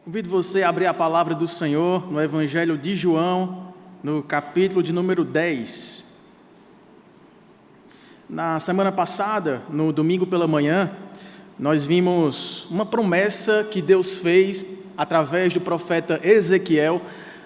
Convido você a abrir a palavra do Senhor no Evangelho de João, no capítulo de número 10. Na semana passada, no domingo pela manhã, nós vimos uma promessa que Deus fez através do profeta Ezequiel,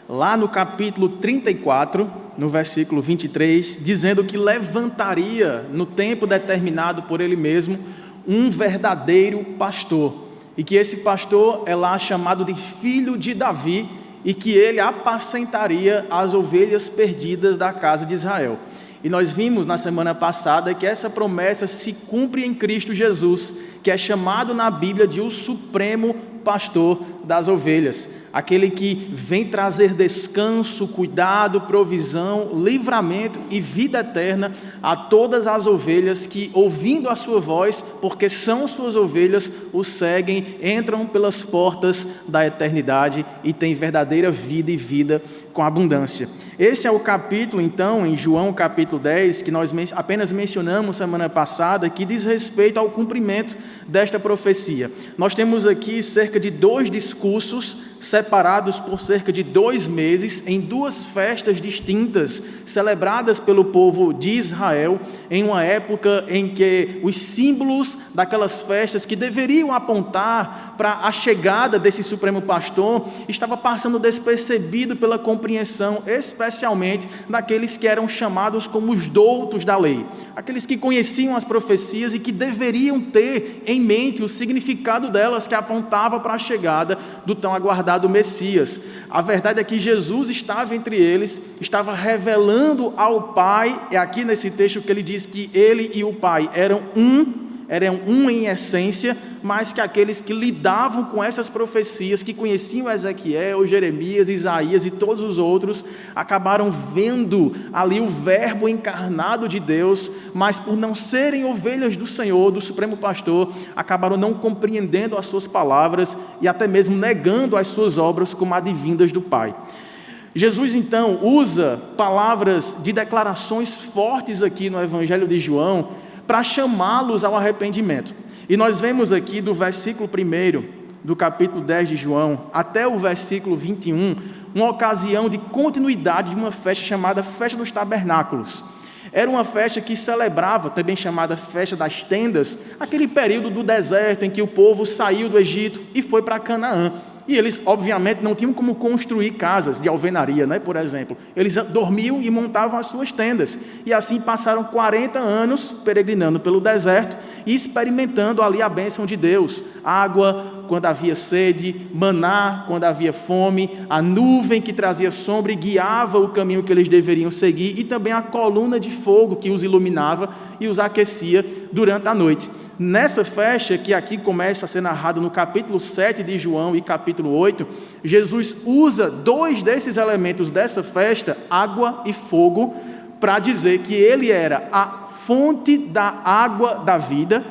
lá no capítulo 34, no versículo 23, dizendo que levantaria, no tempo determinado por Ele mesmo, um verdadeiro pastor. E que esse pastor é lá chamado de filho de Davi, e que ele apacentaria as ovelhas perdidas da casa de Israel. E nós vimos na semana passada que essa promessa se cumpre em Cristo Jesus, que é chamado na Bíblia de o supremo pastor das ovelhas, aquele que vem trazer descanso, cuidado, provisão, livramento e vida eterna a todas as ovelhas que, ouvindo a sua voz, porque são suas ovelhas, o seguem, entram pelas portas da eternidade e têm verdadeira vida e vida com abundância. Esse é o capítulo, então, em João capítulo 10, que nós apenas mencionamos semana passada, que diz respeito ao cumprimento desta profecia. Nós temos aqui cerca de 2 discursos separados por cerca de 2 meses, em 2 festas distintas, celebradas pelo povo de Israel, em uma época em que os símbolos daquelas festas que deveriam apontar para a chegada desse supremo pastor, estava passando despercebido pela compreensão, especialmente daqueles que eram chamados como os doutos da lei, aqueles que conheciam as profecias e que deveriam ter em mente o significado delas, que apontava para a chegada do tão aguardado Messias. A verdade é que Jesus estava entre eles, estava revelando ao Pai. É aqui nesse texto que ele diz que ele e o Pai eram um em essência, mas que aqueles que lidavam com essas profecias, que conheciam Ezequiel, Jeremias, Isaías e todos os outros, acabaram vendo ali o verbo encarnado de Deus, mas por não serem ovelhas do Senhor, do Supremo Pastor, acabaram não compreendendo as suas palavras e até mesmo negando as suas obras como advindas do Pai. Jesus, então, usa palavras de declarações fortes aqui no Evangelho de João para chamá-los ao arrependimento. E nós vemos aqui do versículo 1 do capítulo 10 de João até o versículo 21, uma ocasião de continuidade de uma festa chamada Festa dos Tabernáculos. Era uma festa que celebrava, também chamada Festa das Tendas, aquele período do deserto em que o povo saiu do Egito e foi para Canaã. E eles, obviamente, não tinham como construir casas de alvenaria, por exemplo. Eles dormiam e montavam as suas tendas. E assim passaram 40 anos peregrinando pelo deserto e experimentando ali a bênção de Deus. Água quando havia sede, maná quando havia fome, a nuvem que trazia sombra e guiava o caminho que eles deveriam seguir, e também a coluna de fogo que os iluminava e os aquecia durante a noite. Nessa festa, que aqui começa a ser narrada no capítulo 7 de João e capítulo 8, Jesus usa 2 desses elementos dessa festa, água e fogo, para dizer que ele era a fonte da água da vida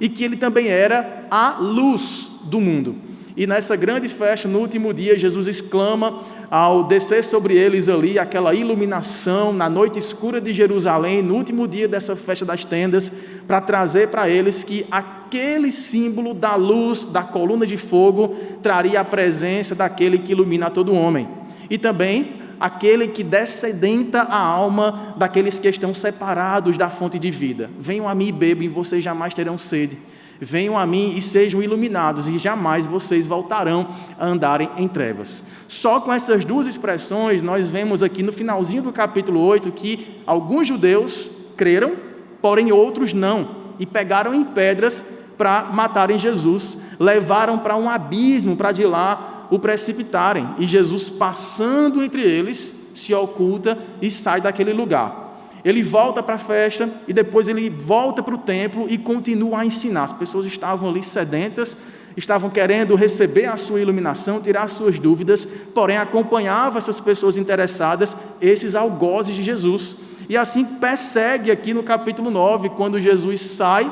e que ele também era a luz do mundo. E nessa grande festa, no último dia, Jesus exclama, ao descer sobre eles ali, aquela iluminação na noite escura de Jerusalém, no último dia dessa festa das tendas, para trazer para eles que aquele símbolo da luz, da coluna de fogo, traria a presença daquele que ilumina todo homem. E também aquele que dessedenta a alma daqueles que estão separados da fonte de vida. Venham a mim e bebam, e vocês jamais terão sede. Venham a mim e sejam iluminados, e jamais vocês voltarão a andarem em trevas. Só com essas 2 expressões, nós vemos aqui no finalzinho do capítulo 8, que alguns judeus creram, porém outros não, e pegaram em pedras para matarem Jesus, levaram para um abismo, para de lá o precipitarem, e Jesus, passando entre eles, se oculta e sai daquele lugar. Ele volta para a festa e depois ele volta para o templo e continua a ensinar. As pessoas estavam ali sedentas, estavam querendo receber a sua iluminação, tirar suas dúvidas, porém acompanhava essas pessoas interessadas, esses algozes de Jesus. E assim persegue aqui no capítulo 9, quando Jesus sai,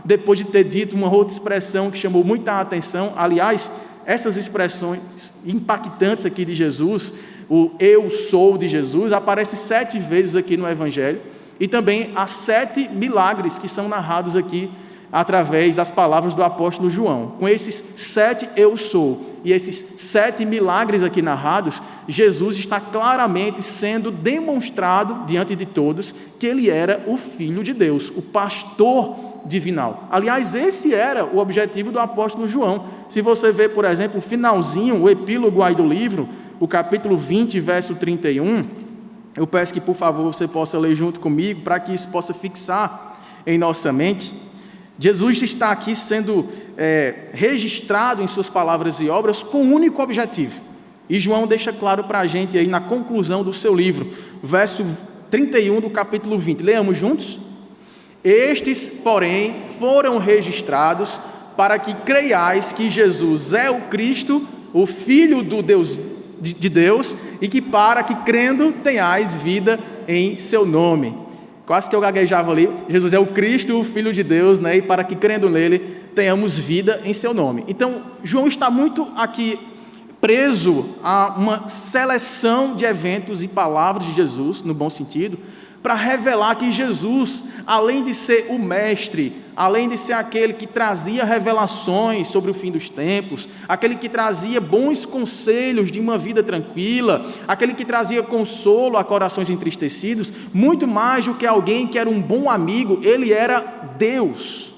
depois de ter dito uma outra expressão que chamou muita atenção. Aliás, essas expressões impactantes aqui de Jesus, o eu sou de Jesus, aparece 7 vezes aqui no Evangelho, e também há 7 milagres que são narrados aqui através das palavras do apóstolo João. Com esses 7 eu sou, e esses 7 milagres aqui narrados, Jesus está claramente sendo demonstrado diante de todos que ele era o Filho de Deus, o pastor divinal. Aliás, esse era o objetivo do apóstolo João. Se você ver, por exemplo, o finalzinho, o epílogo aí do livro, o capítulo 20, verso 31, eu peço que, por favor, você possa ler junto comigo, para que isso possa fixar em nossa mente. Jesus está aqui sendo registrado em suas palavras e obras com um único objetivo. E João deixa claro para a gente aí na conclusão do seu livro, verso 31 do capítulo 20. Leamos juntos? Estes, porém, foram registrados para que creiais que Jesus é o Cristo, o Filho do Deus de Deus, e que para que crendo tenhais vida em seu nome. Quase que eu gaguejava ali. Jesus é o Cristo, o Filho de Deus, né? E para que crendo nele tenhamos vida em seu nome. Então, João está muito aqui preso a uma seleção de eventos e palavras de Jesus, no bom sentido, para revelar que Jesus, além de ser o mestre, além de ser aquele que trazia revelações sobre o fim dos tempos, aquele que trazia bons conselhos de uma vida tranquila, aquele que trazia consolo a corações entristecidos, muito mais do que alguém que era um bom amigo, ele era Deus,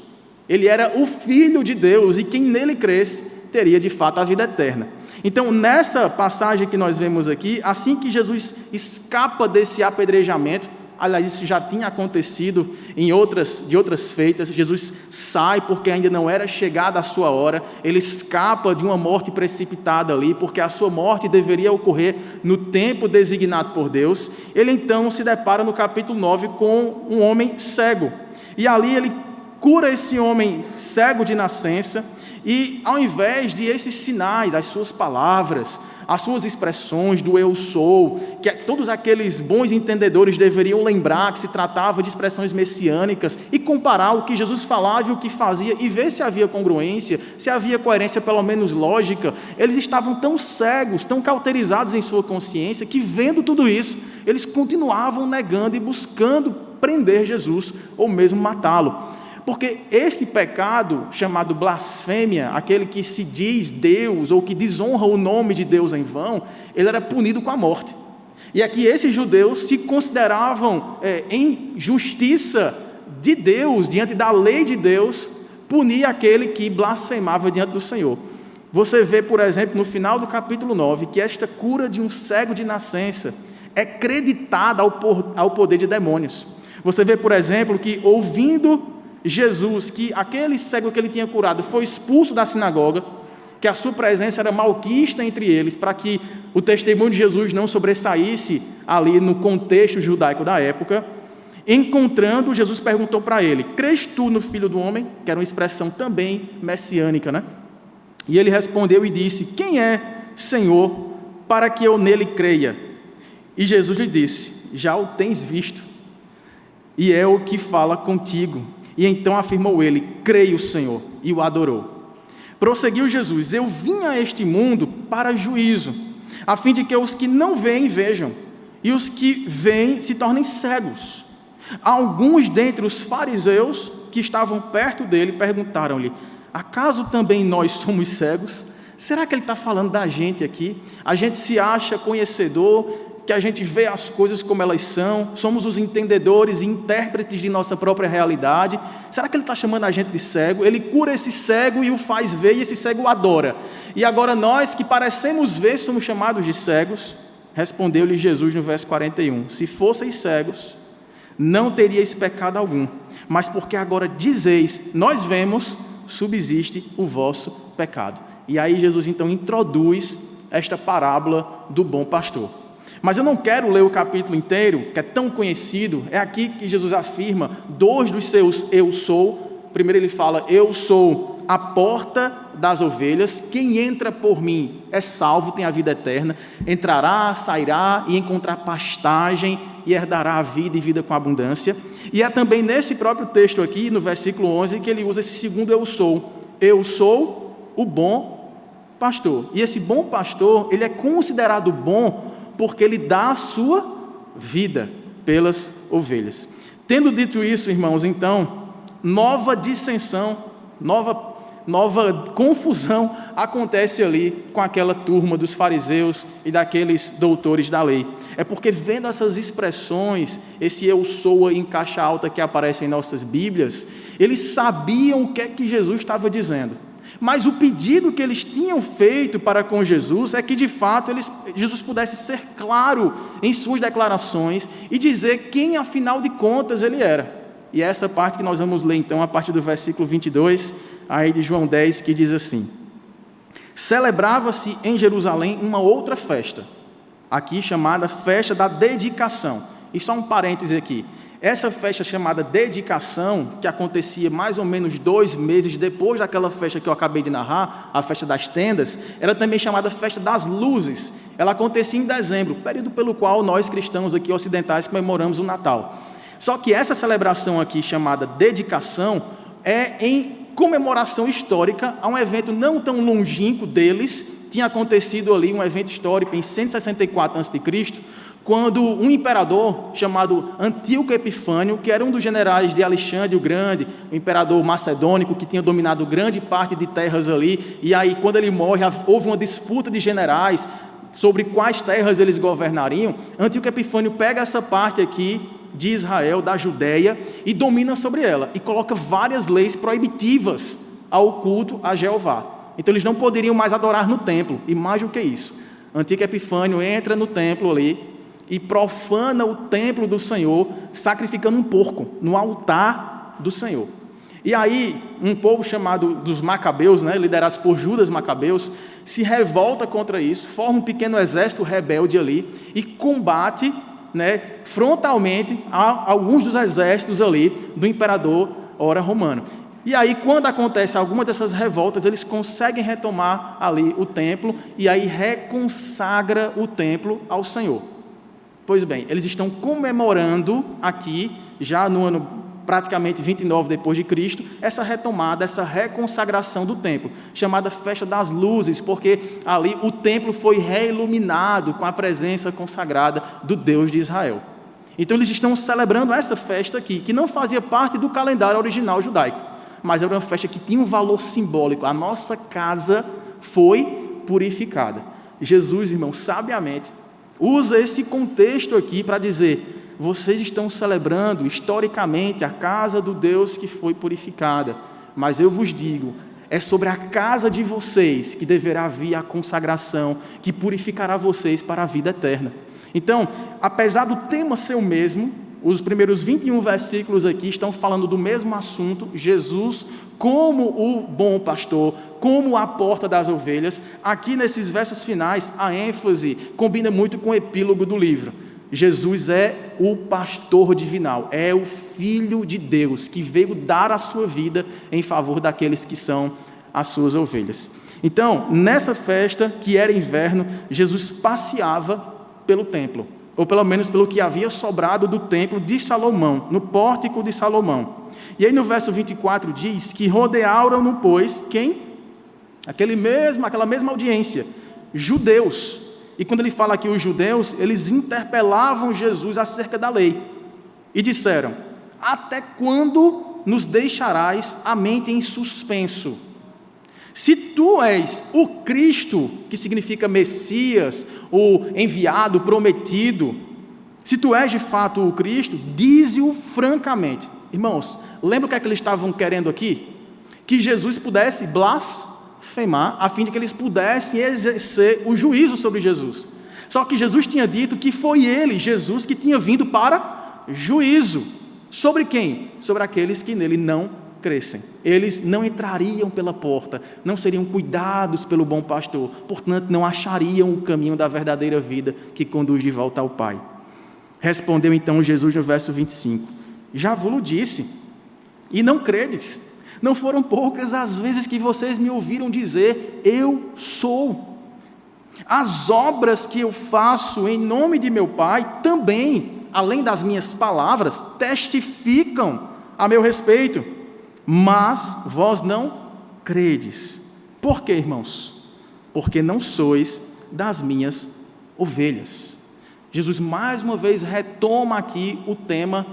ele era o Filho de Deus, e quem nele cresce teria de fato a vida eterna. Então, nessa passagem que nós vemos aqui, assim que Jesus escapa desse apedrejamento, aliás, isso já tinha acontecido de outras feitas, Jesus sai porque ainda não era chegada a sua hora, ele escapa de uma morte precipitada ali, porque a sua morte deveria ocorrer no tempo designado por Deus. Ele então se depara no capítulo 9 com um homem cego, e ali ele cura esse homem cego de nascença, e ao invés de esses sinais, as suas palavras, as suas expressões do eu sou, que todos aqueles bons entendedores deveriam lembrar que se tratava de expressões messiânicas e comparar o que Jesus falava e o que fazia e ver se havia congruência, se havia coerência pelo menos lógica, eles estavam tão cegos, tão cauterizados em sua consciência, que vendo tudo isso, eles continuavam negando e buscando prender Jesus ou mesmo matá-lo. Porque esse pecado chamado blasfêmia, aquele que se diz Deus ou que desonra o nome de Deus em vão, ele era punido com a morte. E aqui esses judeus se consideravam em justiça de Deus, diante da lei de Deus, punir aquele que blasfemava diante do Senhor. Você vê, por exemplo, no final do capítulo 9, que esta cura de um cego de nascença é creditada ao poder de demônios. Você vê, por exemplo, que ouvindo Jesus, que aquele cego que ele tinha curado foi expulso da sinagoga, que a sua presença era malquista entre eles, para que o testemunho de Jesus não sobressaísse ali no contexto judaico da época. Encontrando, Jesus perguntou para ele: crês tu no Filho do Homem? Que era uma expressão também messiânica, né? E ele respondeu e disse: quem é, Senhor, para que eu nele creia? E Jesus lhe disse: já o tens visto, e é o que fala contigo. E então afirmou ele: creio, Senhor, e o adorou. Prosseguiu Jesus: eu vim a este mundo para juízo, a fim de que os que não veem vejam, e os que veem se tornem cegos. Alguns dentre os fariseus que estavam perto dele perguntaram-lhe: acaso também nós somos cegos? Será que ele está falando da gente aqui? A gente se acha conhecedor, que a gente vê as coisas como elas são, somos os entendedores e intérpretes de nossa própria realidade. Será que ele está chamando a gente de cego? Ele cura esse cego e o faz ver, e esse cego o adora. E agora nós que parecemos ver somos chamados de cegos? Respondeu-lhe Jesus no verso 41, se fosseis cegos, não teríeis pecado algum, mas porque agora dizeis, nós vemos, subsiste o vosso pecado. E aí Jesus então introduz esta parábola do bom pastor. Mas eu não quero ler o capítulo inteiro, que é tão conhecido. É aqui que Jesus afirma 2 dos seus eu sou. Primeiro ele fala: eu sou a porta das ovelhas, quem entra por mim é salvo, tem a vida eterna, entrará, sairá e encontrará pastagem e herdará a vida e vida com abundância. E é também nesse próprio texto aqui, no versículo 11, que ele usa esse segundo eu sou o bom pastor. E esse bom pastor, ele é considerado bom porque ele dá a sua vida pelas ovelhas. Tendo dito isso, irmãos, então, nova dissensão, nova nova confusão acontece ali com aquela turma dos fariseus e daqueles doutores da lei. É porque vendo essas expressões, esse eu sou em caixa alta que aparece em nossas Bíblias, eles sabiam o que é que Jesus estava dizendo. Mas o pedido que eles tinham feito para com Jesus é que de fato Jesus pudesse ser claro em suas declarações e dizer quem afinal de contas ele era. E é essa parte que nós vamos ler então a partir do versículo 22 aí de João 10, que diz assim: celebrava-se em Jerusalém uma outra festa, aqui chamada festa da dedicação. E só um parêntese aqui, essa festa chamada dedicação, que acontecia mais ou menos 2 meses depois daquela festa que eu acabei de narrar, a festa das tendas, era também chamada festa das luzes. Ela acontecia em dezembro, período pelo qual nós cristãos aqui ocidentais comemoramos o Natal. Só que essa celebração aqui, chamada dedicação, é em comemoração histórica a um evento não tão longínquo deles. Tinha acontecido ali um evento histórico em 164 a.C., quando um imperador chamado Antíoco Epifânio, que era um dos generais de Alexandre o Grande, o imperador macedônico que tinha dominado grande parte de terras ali, e aí quando ele morre houve uma disputa de generais sobre quais terras eles governariam. Antíoco Epifânio pega essa parte aqui de Israel, da Judéia, e domina sobre ela, e coloca várias leis proibitivas ao culto a Jeová. Então eles não poderiam mais adorar no templo, e mais do que isso, Antíoco Epifânio entra no templo ali, e profana o templo do Senhor, sacrificando um porco no altar do Senhor. E aí, um povo chamado dos Macabeus, liderados por Judas Macabeus, se revolta contra isso, forma um pequeno exército rebelde ali, e combate frontalmente a alguns dos exércitos ali do imperador ora romano. E aí, quando acontece alguma dessas revoltas, eles conseguem retomar ali o templo, e aí reconsagra o templo ao Senhor. Pois bem, eles estão comemorando aqui, já no ano praticamente 29 depois de Cristo, essa retomada, essa reconsagração do templo, chamada Festa das Luzes, porque ali o templo foi reiluminado com a presença consagrada do Deus de Israel. Então eles estão celebrando essa festa aqui, que não fazia parte do calendário original judaico, mas era uma festa que tinha um valor simbólico. A nossa casa foi purificada. Jesus, irmão, sabiamente, usa esse contexto aqui para dizer: vocês estão celebrando historicamente a casa do Deus que foi purificada, mas eu vos digo, é sobre a casa de vocês que deverá vir a consagração, que purificará vocês para a vida eterna. Então, apesar do tema ser o mesmo, os primeiros 21 versículos aqui estão falando do mesmo assunto, Jesus como o bom pastor, como a porta das ovelhas. Aqui nesses versos finais, a ênfase combina muito com o epílogo do livro. Jesus é o pastor divinal, é o Filho de Deus, que veio dar a sua vida em favor daqueles que são as suas ovelhas. Então, nessa festa, que era inverno, Jesus passeava pelo templo, ou pelo menos pelo que havia sobrado do templo de Salomão, no pórtico de Salomão. E aí no verso 24 diz que rodearam-no, pois, quem? Aquela mesma audiência, judeus. E quando ele fala aqui os judeus, eles interpelavam Jesus acerca da lei. E disseram: até quando nos deixarás a mente em suspenso? Se tu és o Cristo, que significa Messias, o enviado, prometido, se tu és de fato o Cristo, dize-o francamente. Irmãos, lembra o que é que eles estavam querendo aqui? Que Jesus pudesse blasfemar, a fim de que eles pudessem exercer o juízo sobre Jesus. Só que Jesus tinha dito que foi ele, Jesus, que tinha vindo para juízo. Sobre quem? Sobre aqueles que nele não crescem. Eles não entrariam pela porta, não seriam cuidados pelo bom pastor, portanto não achariam o caminho da verdadeira vida que conduz de volta ao Pai. Respondeu então Jesus no verso 25: já vos disse, e não credes. Não foram poucas as vezes que vocês me ouviram dizer: eu sou. As obras que eu faço em nome de meu Pai também, além das minhas palavras, testificam a meu respeito, mas vós não credes. Por quê, irmãos? Porque não sois das minhas ovelhas. Jesus mais uma vez retoma aqui o tema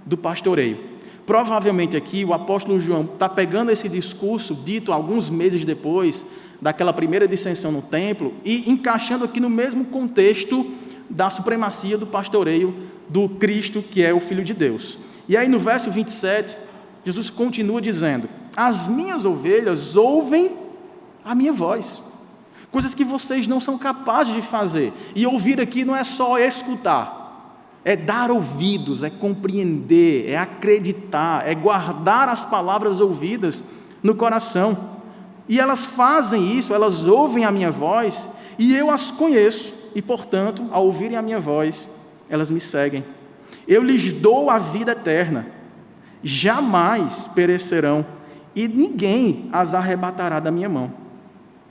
do pastoreio. Provavelmente aqui o apóstolo João está pegando esse discurso dito alguns meses depois daquela primeira dissensão no templo e encaixando aqui no mesmo contexto da supremacia do pastoreio do Cristo, que é o Filho de Deus. E aí no verso 27, Jesus continua dizendo: as minhas ovelhas ouvem a minha voz, coisas que vocês não são capazes de fazer. E ouvir aqui não é só escutar, é dar ouvidos, é compreender, é acreditar, é guardar as palavras ouvidas no coração. E elas fazem isso, elas ouvem a minha voz, e eu as conheço, e portanto, ao ouvirem a minha voz, elas me seguem. Eu lhes dou a vida eterna, jamais perecerão, e ninguém as arrebatará da minha mão.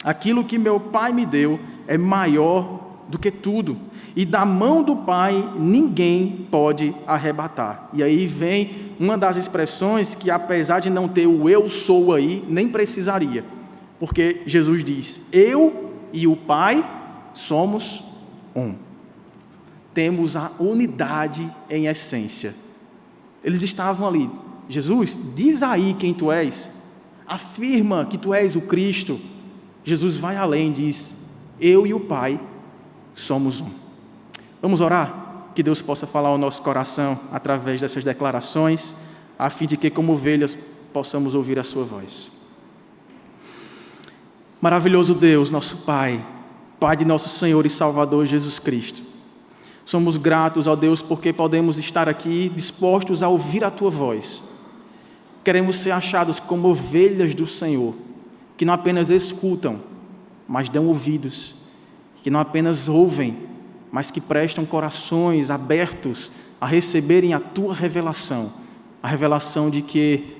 Aquilo que meu Pai me deu é maior do que tudo, e da mão do Pai ninguém pode arrebatar. E aí vem uma das expressões que, apesar de não ter o eu sou aí, nem precisaria, porque Jesus diz: eu e o Pai somos um. Temos a unidade em essência. Eles estavam ali: Jesus, diz aí quem tu és, afirma que tu és o Cristo. Jesus vai além, diz: eu e o Pai somos um. Vamos orar? Que Deus possa falar ao nosso coração através dessas declarações, a fim de que, como ovelhas, possamos ouvir a sua voz. Maravilhoso Deus, nosso Pai, Pai de nosso Senhor e Salvador Jesus Cristo, somos gratos, ó Deus, porque podemos estar aqui dispostos a ouvir a Tua voz. Queremos ser achados como ovelhas do Senhor, que não apenas escutam, mas dão ouvidos, que não apenas ouvem, mas que prestam corações abertos a receberem a Tua revelação, a revelação de que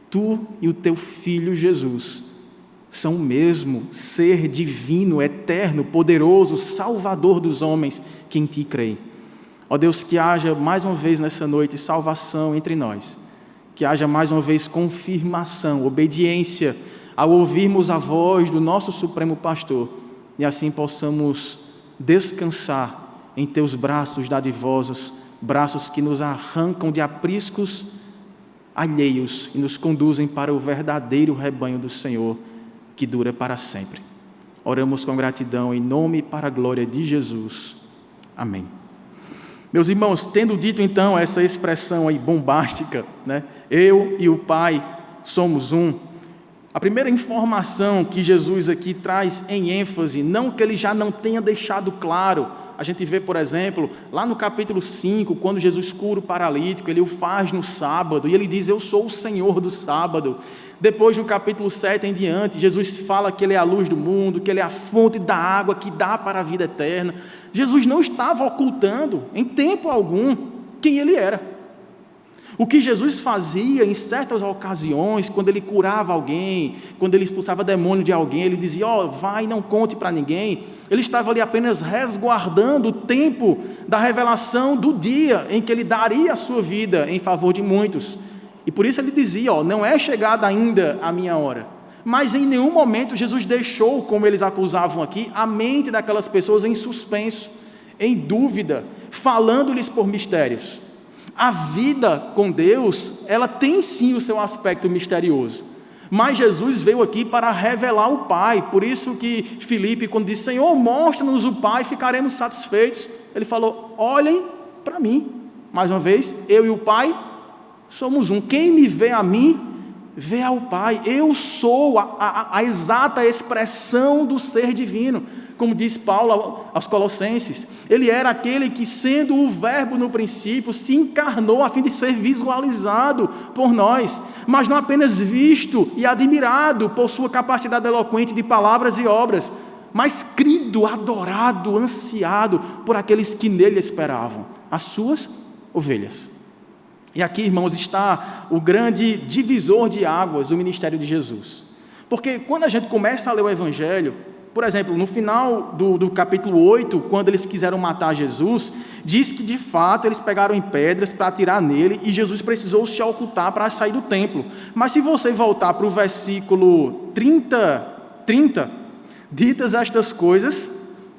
Tu e o Teu Filho Jesus são o mesmo ser divino, eterno, poderoso, Salvador dos homens que em Ti creem. Ó Deus, que haja mais uma vez nessa noite salvação entre nós, que haja mais uma vez confirmação, obediência, ao ouvirmos a voz do nosso Supremo Pastor, e assim possamos descansar em Teus braços dadivosos, braços que nos arrancam de apriscos alheios e nos conduzem para o verdadeiro rebanho do Senhor, que dura para sempre. Oramos com gratidão em nome e para a glória de Jesus. Amém. Meus irmãos, tendo dito então essa expressão aí bombástica, né? Eu e o Pai somos um. A primeira informação que Jesus aqui traz em ênfase, não que Ele já não tenha deixado claro, a gente vê, por exemplo, lá no capítulo 5, quando Jesus cura o paralítico, Ele o faz no sábado, e Ele diz: eu sou o Senhor do sábado. Depois, no capítulo 7 em diante, Jesus fala que Ele é a luz do mundo, que Ele é a fonte da água que dá para a vida eterna. Jesus não estava ocultando, em tempo algum, quem Ele era. O que Jesus fazia em certas ocasiões, quando Ele curava alguém, quando Ele expulsava demônio de alguém, Ele dizia: vai e não conte para ninguém. Ele estava ali apenas resguardando o tempo da revelação do dia em que Ele daria a sua vida em favor de muitos. E por isso Ele dizia: não é chegada ainda a minha hora. Mas em nenhum momento Jesus deixou, como eles acusavam aqui, a mente daquelas pessoas em suspenso, em dúvida, falando-lhes por mistérios. A vida com Deus, ela tem sim o seu aspecto misterioso, mas Jesus veio aqui para revelar o Pai. Por isso que Filipe, quando disse: Senhor, mostra-nos o Pai, ficaremos satisfeitos, ele falou: olhem para mim. Mais uma vez, eu e o Pai somos um. Quem me vê a mim, vê ao Pai. Eu sou a exata expressão do ser divino. Como diz Paulo aos Colossenses, Ele era aquele que, sendo o Verbo no princípio, se encarnou a fim de ser visualizado por nós, mas não apenas visto e admirado por sua capacidade eloquente de palavras e obras, mas crido, adorado, ansiado por aqueles que nele esperavam, as suas ovelhas. E aqui, irmãos, está o grande divisor de águas do ministério de Jesus. Porque quando a gente começa a ler o Evangelho, por exemplo, no final do capítulo 8, quando eles quiseram matar Jesus, diz que de fato eles pegaram em pedras para atirar nele e Jesus precisou se ocultar para sair do templo. Mas se você voltar para o versículo 30, ditas estas coisas,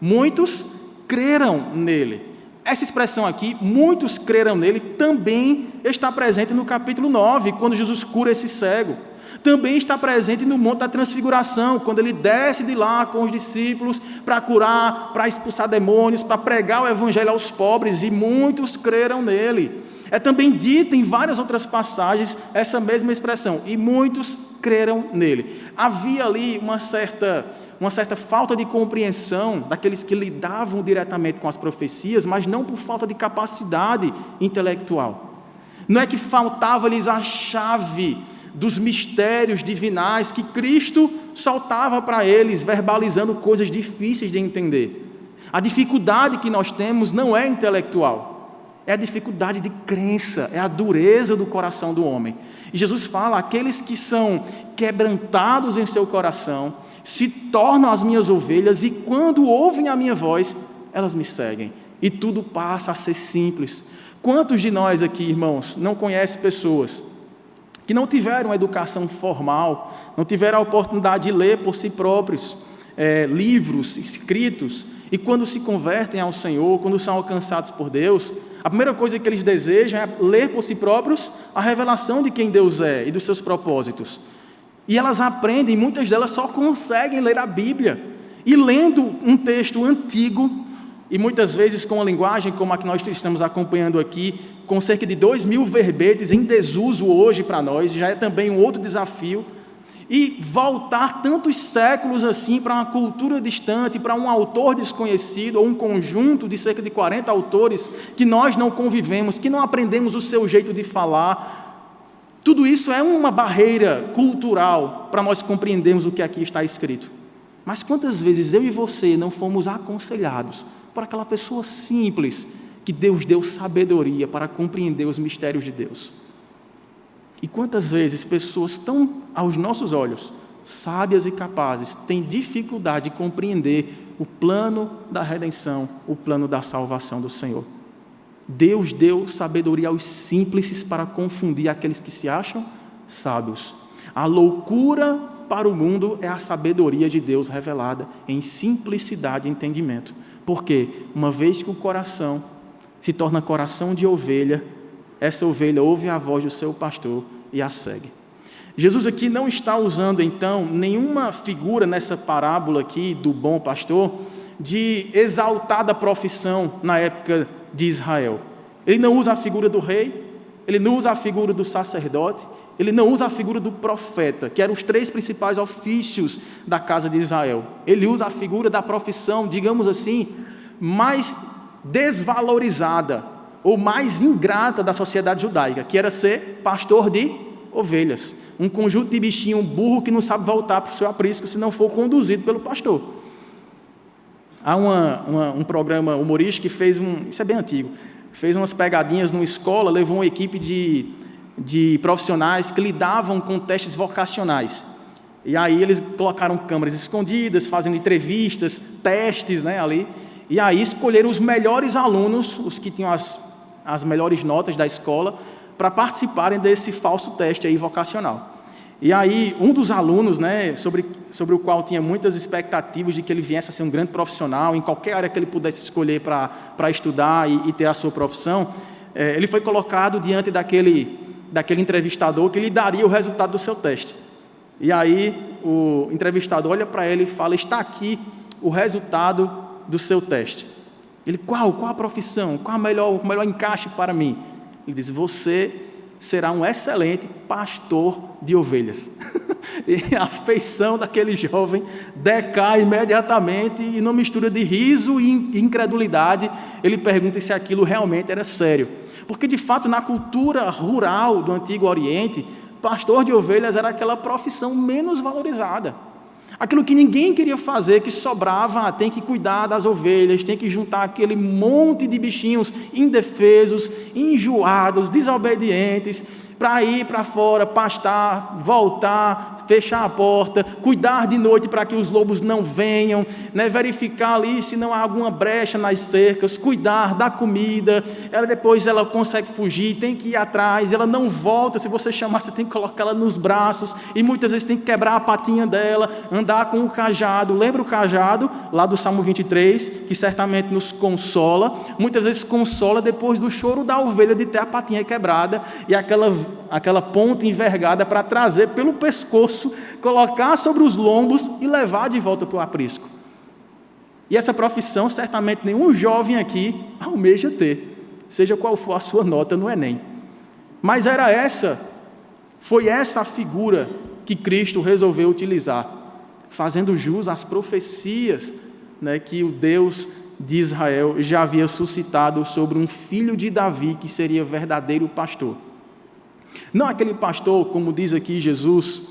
muitos creram nele. essa expressão aqui, muitos creram nele, também está presente no capítulo 9, quando Jesus cura esse cego. Também está presente no Monte da Transfiguração, quando ele desce de lá com os discípulos para curar, para expulsar demônios, para pregar o evangelho aos pobres, e muitos creram nele. É também dita em várias outras passagens essa mesma expressão, e muitos creram nele. Havia ali uma certa falta de compreensão daqueles que lidavam diretamente com as profecias, mas não por falta de capacidade intelectual. Não é que faltava-lhes a chave dos mistérios divinais que Cristo soltava para eles, verbalizando coisas difíceis de entender. A dificuldade que nós temos não é intelectual, é a dificuldade de crença, é a dureza do coração do homem. E Jesus fala, aqueles que são quebrantados em seu coração, se tornam as minhas ovelhas, e quando ouvem a minha voz, elas me seguem. E tudo passa a ser simples. Quantos de nós aqui, irmãos, não conhecem pessoas que não tiveram educação formal, não tiveram a oportunidade de ler por si próprios livros escritos, e quando se convertem ao Senhor, quando são alcançados por Deus, a primeira coisa que eles desejam é ler por si próprios a revelação de quem Deus é e dos seus propósitos. E elas aprendem, muitas delas só conseguem ler a Bíblia, e lendo um texto antigo, e muitas vezes com uma linguagem como a que nós estamos acompanhando aqui, com cerca de 2.000 verbetes em desuso hoje para nós, já é também um outro desafio, e voltar tantos séculos assim para uma cultura distante, para um autor desconhecido, ou um conjunto de cerca de 40 autores que nós não convivemos, que não aprendemos o seu jeito de falar, tudo isso é uma barreira cultural para nós compreendermos o que aqui está escrito. Mas quantas vezes eu e você não fomos aconselhados por aquela pessoa simples, que Deus deu sabedoria para compreender os mistérios de Deus? E quantas vezes pessoas tão, aos nossos olhos, sábias e capazes, têm dificuldade de compreender o plano da redenção, o plano da salvação do Senhor? Deus deu sabedoria aos simples para confundir aqueles que se acham sábios. A loucura para o mundo é a sabedoria de Deus revelada em simplicidade e entendimento. Porque uma vez que o coração se torna coração de ovelha, essa ovelha ouve a voz do seu pastor e a segue. Jesus aqui não está usando, então, nenhuma figura nessa parábola aqui do bom pastor de exaltada profissão na época de Israel. Ele não usa a figura do rei, ele não usa a figura do sacerdote, ele não usa a figura do profeta, que eram os 3 principais ofícios da casa de Israel. Ele usa a figura da profissão, digamos assim, mais desvalorizada ou mais ingrata da sociedade judaica, que era ser pastor de ovelhas. Um conjunto de bichinho, um burro que não sabe voltar para o seu aprisco se não for conduzido pelo pastor. Há um programa humorístico que fez isso é bem antigo, fez umas pegadinhas numa escola, levou uma equipe de profissionais que lidavam com testes vocacionais. E aí eles colocaram câmeras escondidas, fazendo entrevistas, testes, ali. E aí escolheram os melhores alunos, os que tinham as melhores notas da escola, para participarem desse falso teste aí vocacional. E aí um dos alunos, sobre o qual tinha muitas expectativas de que ele viesse a ser um grande profissional, em qualquer área que ele pudesse escolher para estudar e ter a sua profissão, ele foi colocado diante daquele entrevistador que lhe daria o resultado do seu teste. E aí o entrevistador olha para ele e fala: está aqui o resultado do seu teste. Ele: qual a profissão? Qual o melhor encaixe para mim? Ele diz: você será um excelente pastor de ovelhas. E a afeição daquele jovem decai imediatamente, e numa mistura de riso e incredulidade, ele pergunta se aquilo realmente era sério. Porque, de fato, na cultura rural do Antigo Oriente, pastor de ovelhas era aquela profissão menos valorizada. Aquilo que ninguém queria fazer, que sobrava, tem que cuidar das ovelhas, tem que juntar aquele monte de bichinhos indefesos, enjoados, desobedientes, para ir para fora, pastar, voltar, fechar a porta, cuidar de noite para que os lobos não venham, né? Verificar ali se não há alguma brecha nas cercas, cuidar da comida. Depois ela consegue fugir, tem que ir atrás, ela não volta, se você chamar você tem que colocar ela nos braços, e muitas vezes tem que quebrar a patinha dela, andar com o cajado. Lembra o cajado lá do Salmo 23, que certamente nos consola, muitas vezes consola depois do choro da ovelha de ter a patinha quebrada, e aquela ponta envergada para trazer pelo pescoço, colocar sobre os lombos e levar de volta para o aprisco. E essa profissão certamente nenhum jovem aqui almeja ter, seja qual for a sua nota no Enem. Mas foi essa a figura que Cristo resolveu utilizar, fazendo jus às profecias, né, que o Deus de Israel já havia suscitado sobre um filho de Davi que seria verdadeiro pastor. Não aquele pastor, como diz aqui Jesus,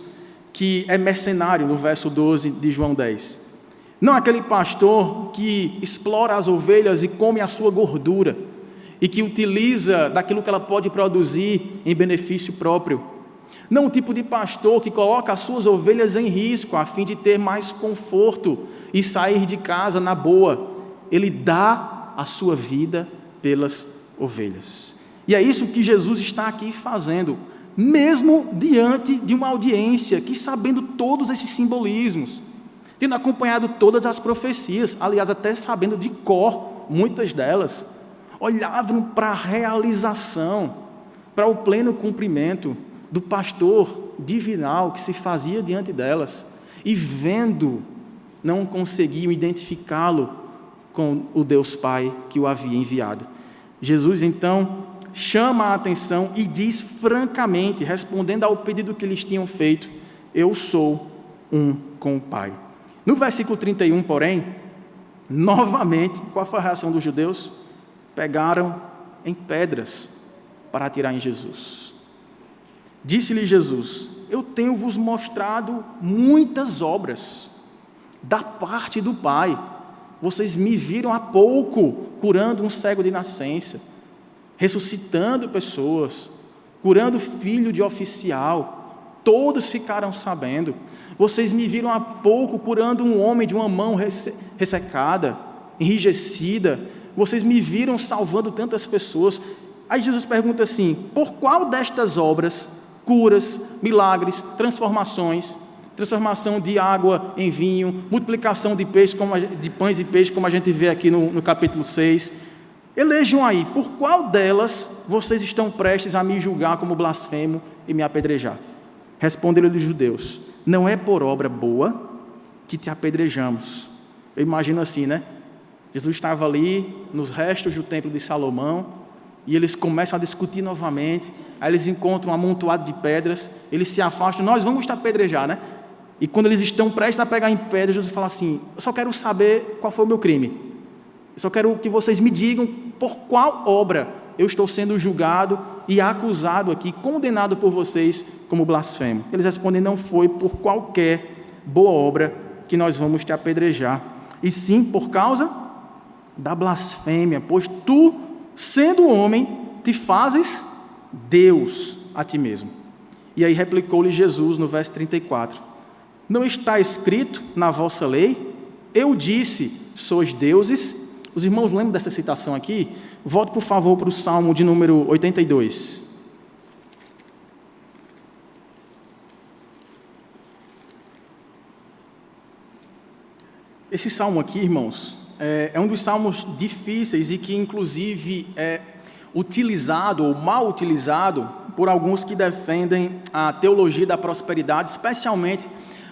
que é mercenário no verso 12 de João 10. Não aquele pastor que explora as ovelhas e come a sua gordura e que utiliza daquilo que ela pode produzir em benefício próprio. Não o tipo de pastor que coloca as suas ovelhas em risco a fim de ter mais conforto e sair de casa na boa. Ele dá a sua vida pelas ovelhas. E é isso que Jesus está aqui fazendo, mesmo diante de uma audiência que, sabendo todos esses simbolismos, tendo acompanhado todas as profecias, aliás, até sabendo de cor muitas delas, olhavam para a realização, para o pleno cumprimento do pastor divinal que se fazia diante delas, e vendo, não conseguiam identificá-lo com o Deus Pai que o havia enviado. Jesus, então, chama a atenção e diz francamente, respondendo ao pedido que eles tinham feito: eu sou um com o Pai. No versículo 31, porém, novamente, qual foi a reação dos judeus? Pegaram em pedras para atirar em Jesus. Disse-lhe Jesus: eu tenho-vos mostrado muitas obras da parte do Pai. Vocês me viram há pouco curando um cego de nascença, ressuscitando pessoas, curando filho de oficial. Todos ficaram sabendo. Vocês me viram há pouco curando um homem de uma mão ressecada, enrijecida. Vocês me viram salvando tantas pessoas. Aí Jesus pergunta assim: por qual destas obras, curas, milagres, transformações, transformação de água em vinho, multiplicação de pães e peixes, como a gente vê aqui no capítulo 6, elejam aí, por qual delas vocês estão prestes a me julgar como blasfemo e me apedrejar? Responderam-lhe os judeus: não é por obra boa que te apedrejamos. Eu imagino assim, né? Jesus estava ali nos restos do templo de Salomão, e eles começam a discutir novamente. Aí eles encontram um amontoado de pedras, eles se afastam: nós vamos te apedrejar, né? E quando eles estão prestes a pegar em pedras, Jesus fala assim: eu só quero saber qual foi o meu crime. Eu só quero que vocês me digam por qual obra eu estou sendo julgado e acusado aqui, condenado por vocês como blasfemo. Eles respondem: não foi por qualquer boa obra que nós vamos te apedrejar, e sim por causa da blasfêmia, pois tu, sendo homem, te fazes Deus a ti mesmo. E aí replicou-lhe Jesus no verso 34: não está escrito na vossa lei, eu disse, sois deuses? Os irmãos lembram dessa citação aqui? Volte, por favor, para o Salmo de número 82. Esse salmo aqui, irmãos, é um dos salmos difíceis e que, inclusive, é utilizado ou mal utilizado por alguns que defendem a teologia da prosperidade, especialmente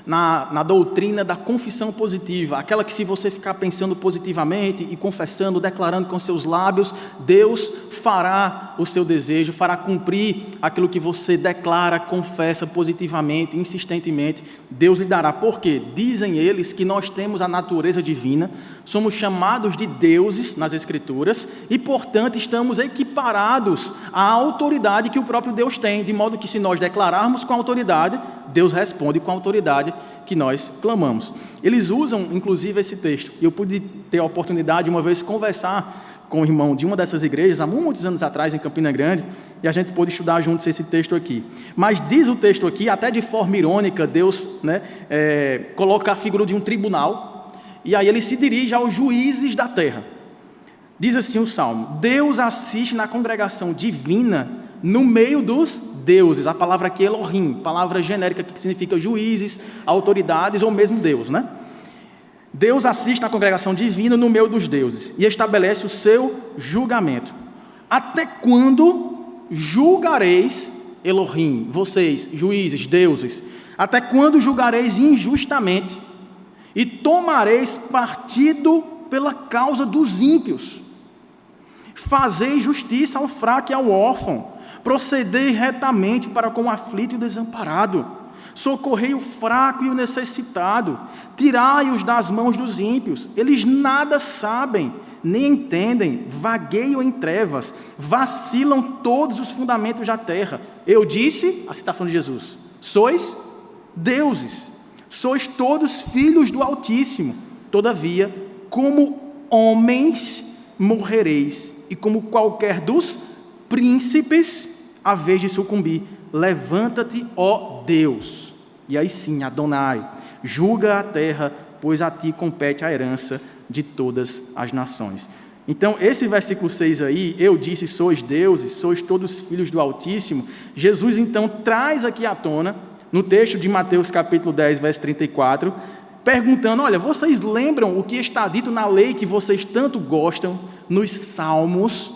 na doutrina da confissão positiva, aquela que, se você ficar pensando positivamente e confessando, declarando com seus lábios, Deus fará o seu desejo, fará cumprir aquilo que você declara, confessa positivamente, insistentemente, Deus lhe dará. Por quê? Dizem eles que nós temos a natureza divina, somos chamados de deuses nas Escrituras e, portanto, estamos equiparados à autoridade que o próprio Deus tem, de modo que, se nós declararmos com autoridade, Deus responde com a autoridade que nós clamamos. Eles usam, inclusive, esse texto. Eu pude ter a oportunidade, uma vez, conversar com o irmão de uma dessas igrejas, há muitos anos atrás, em Campina Grande, e a gente pôde estudar juntos esse texto aqui. Mas diz o texto aqui, até de forma irônica, Deus coloca a figura de um tribunal, e aí ele se dirige aos juízes da terra. Diz assim o Salmo: Deus assiste na congregação divina no meio dos deuses. A palavra aqui é Elohim, palavra genérica que significa juízes, autoridades ou mesmo Deus, né? Deus assiste na congregação divina no meio dos deuses e estabelece o seu julgamento. Até quando julgareis, Elohim, vocês, juízes, deuses, até quando julgareis injustamente e tomareis partido pela causa dos ímpios? Fazei justiça ao fraco e ao órfão, procedei retamente para com o aflito e desamparado, socorrei o fraco e o necessitado, tirai-os das mãos dos ímpios. Eles nada sabem, nem entendem, vagueiam em trevas, vacilam todos os fundamentos da terra. Eu disse, a citação de Jesus, sois deuses, sois todos filhos do Altíssimo, todavia, como homens morrereis, e como qualquer dos príncipes, a vez de sucumbir. Levanta-te, ó Deus, e aí sim, Adonai, julga a terra, pois a ti compete a herança de todas as nações. Então, esse versículo 6 aí, eu disse, sois deuses, sois todos filhos do Altíssimo, Jesus então traz aqui à tona, no texto de Mateus capítulo 10, verso 34, perguntando, olha, vocês lembram o que está dito na lei que vocês tanto gostam, nos Salmos?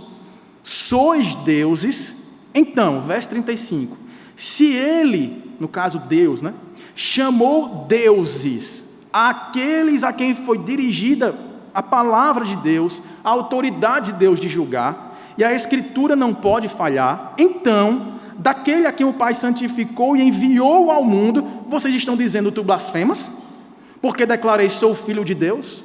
Sois deuses? Então, verso 35, se ele, no caso Deus, né, chamou deuses aqueles a quem foi dirigida a palavra de Deus, a autoridade de Deus de julgar, e a Escritura não pode falhar, então, daquele a quem o Pai santificou e enviou ao mundo, vocês estão dizendo, tu blasfemas? Porque declarei, sou filho de Deus?